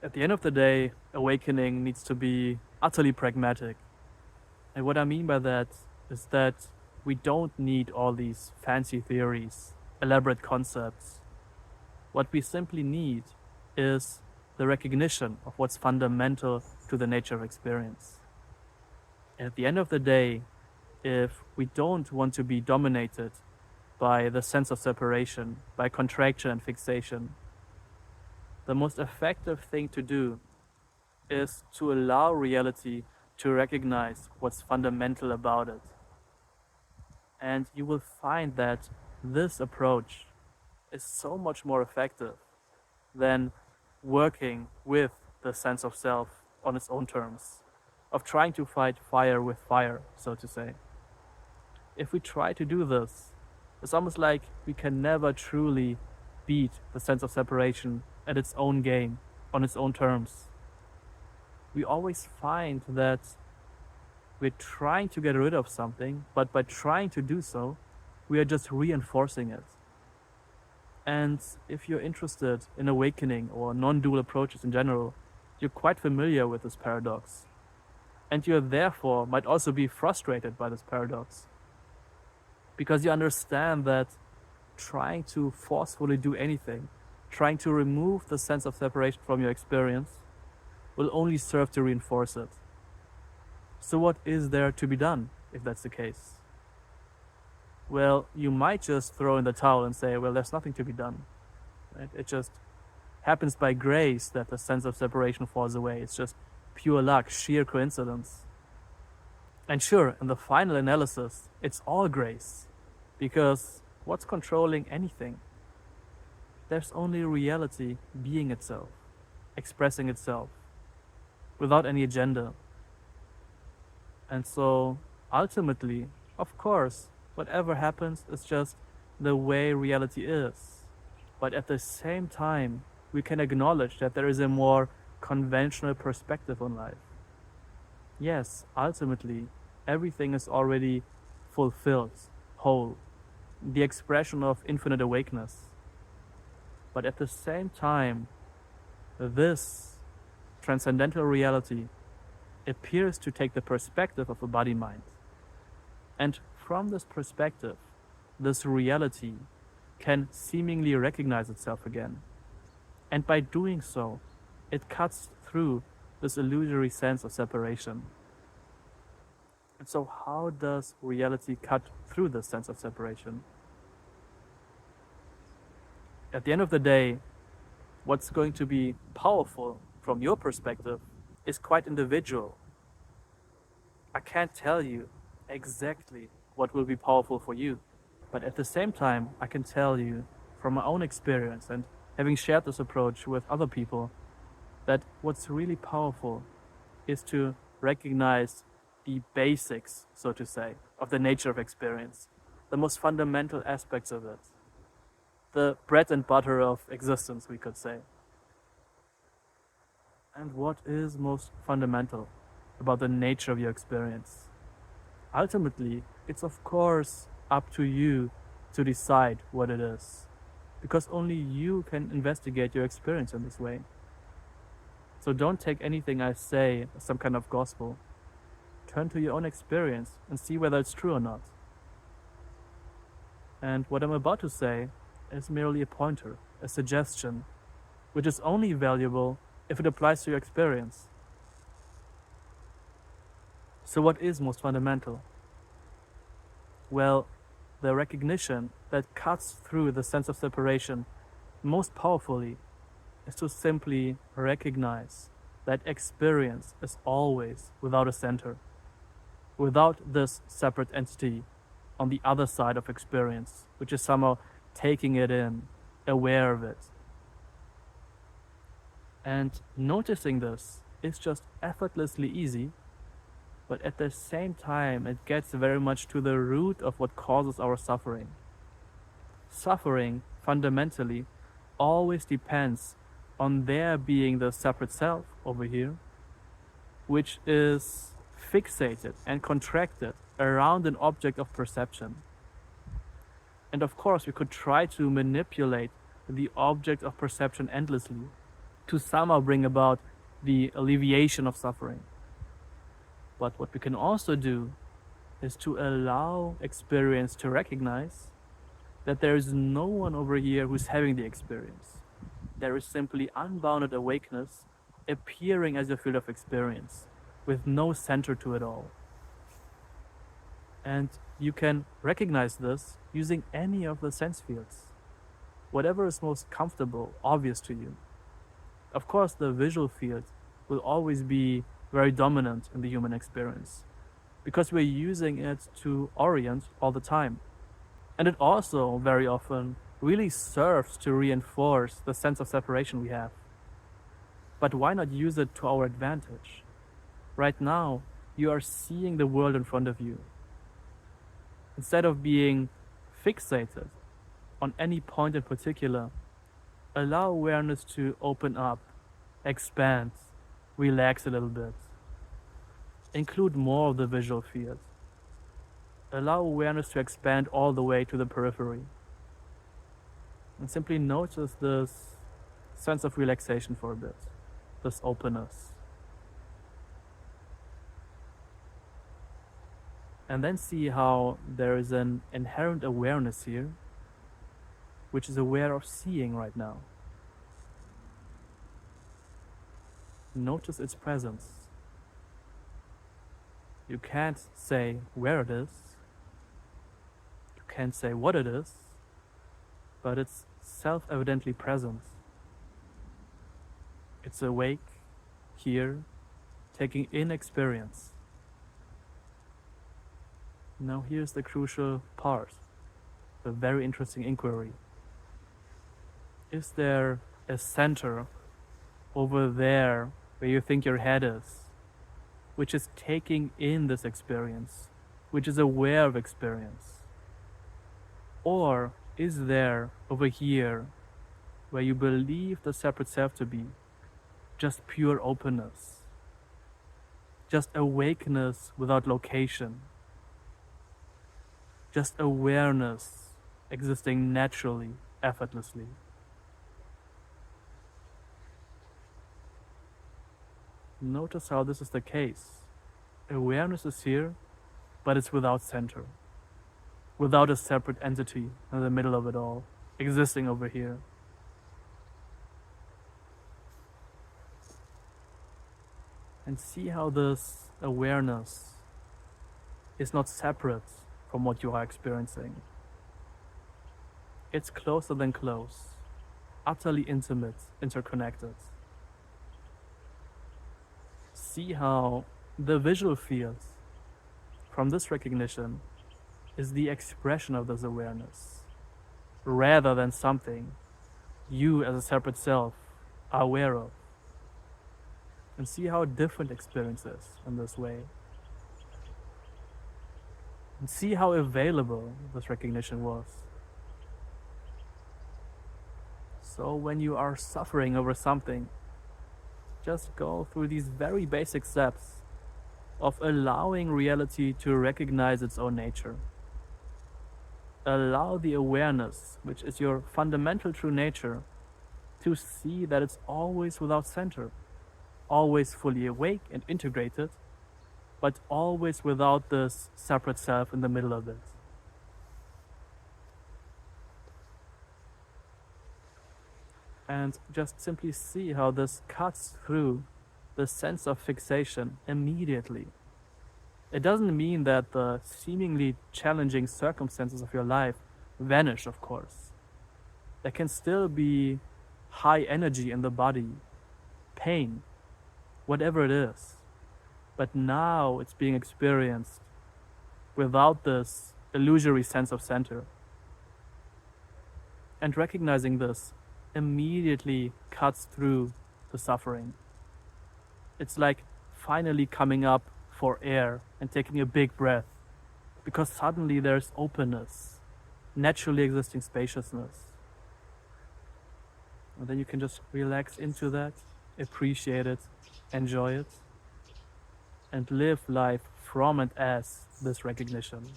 At the end of the day, awakening needs to be utterly pragmatic. And what I mean by that is that we don't need all these fancy theories, elaborate concepts. What we simply need is the recognition of what's fundamental to the nature of experience. At the end of the day, if we don't want to be dominated by the sense of separation, by contraction and fixation, the most effective thing to do is to allow reality to recognize what's fundamental about it. And you will find that this approach is so much more effective than working with the sense of self on its own terms, of trying to fight fire with fire, so to say. If we try to do this, it's almost like we can never truly beat the sense of separation at its own game, on its own terms. We always find that we're trying to get rid of something, but by trying to do so, we are just reinforcing it. And if you're interested in awakening or non-dual approaches in general, you're quite familiar with this paradox. And you therefore might also be frustrated by this paradox. Because you understand that trying to forcefully do anything, trying to remove the sense of separation from your experience, will only serve to reinforce it. So what is there to be done if that's the case? Well, you might just throw in the towel and say, well, there's nothing to be done. Right? It just happens by grace that the sense of separation falls away. It's just pure luck, sheer coincidence. And sure, in the final analysis, it's all grace. Because what's controlling anything? There's only reality being itself, expressing itself, without any agenda. And so, ultimately, of course, whatever happens is just the way reality is. But at the same time, we can acknowledge that there is a more conventional perspective on life. Yes, ultimately, everything is already fulfilled, whole, the expression of infinite awakeness. But at the same time, this transcendental reality appears to take the perspective of a body-mind. And from this perspective, this reality can seemingly recognize itself again. And by doing so, it cuts through this illusory sense of separation. And so how does reality cut through this sense of separation? At the end of the day, what's going to be powerful from your perspective is quite individual. I can't tell you exactly what will be powerful for you, but at the same time, I can tell you from my own experience and having shared this approach with other people, that what's really powerful is to recognize the basics, so to say, of the nature of experience, the most fundamental aspects of it, the bread and butter of existence, we could say. And what is most fundamental about the nature of your experience? Ultimately, it's of course up to you to decide what it is, because only you can investigate your experience in this way. So don't take anything I say as some kind of gospel. Turn to your own experience and see whether it's true or not. And what I'm about to say is merely a pointer, a suggestion, which is only valuable if it applies to your experience. So what is most fundamental? Well, the recognition that cuts through the sense of separation most powerfully is to simply recognize that experience is always without a center, without this separate entity on the other side of experience, which is somehow taking it in, aware of it. And noticing this is just effortlessly easy, but at the same time, it gets very much to the root of what causes our suffering. Suffering, fundamentally, always depends on there being the separate self over here, which is fixated and contracted around an object of perception. And of course, we could try to manipulate the object of perception endlessly. to somehow bring about the alleviation of suffering. But what we can also do is to allow experience to recognize that there is no one over here who's having the experience. There is simply unbounded awakeness appearing as a field of experience with no center to it all. And you can recognize this using any of the sense fields, whatever is most comfortable, obvious to you. Of course, the visual field will always be very dominant in the human experience because we're using it to orient all the time. And it also very often really serves to reinforce the sense of separation we have. But why not use it to our advantage? Right now, you are seeing the world in front of you. Instead of being fixated on any point in particular, allow awareness to open up, expand, relax a little bit. Include more of the visual field. Allow awareness to expand all the way to the periphery. And simply notice this sense of relaxation for a bit, this openness. And then see how there is an inherent awareness here, which is aware of seeing right now. Notice its presence. You can't say where it is, you can't say what it is, but it's self-evidently present. It's awake, here, taking in experience. Now here's the crucial part, the very interesting inquiry. Is there a center over there where you think your head is, which is taking in this experience, which is aware of experience? Or is there over here where you believe the separate self to be just pure openness, just awakeness without location, just awareness existing naturally, effortlessly? Notice how this is the case. Awareness is here, but it's without center, without a separate entity in the middle of it all, existing over here. And see how this awareness is not separate from what you are experiencing. It's closer than close, utterly intimate, interconnected. See how the visual field from this recognition is the expression of this awareness, rather than something you as a separate self are aware of. And see how different experience is in this way. And see how available this recognition was. So when you are suffering over something, just go through these very basic steps of allowing reality to recognize its own nature. Allow the awareness, which is your fundamental true nature, to see that it's always without center, always fully awake and integrated, but always without this separate self in the middle of it. And just simply see how this cuts through the sense of fixation immediately. It doesn't mean that the seemingly challenging circumstances of your life vanish, of course. There can still be high energy in the body, pain, whatever it is. But now it's being experienced without this illusory sense of center. And recognizing this immediately cuts through the suffering. It's like finally coming up for air and taking a big breath, because suddenly there's openness, naturally existing spaciousness. And then you can just relax into that, appreciate it, enjoy it, and live life from and as this recognition.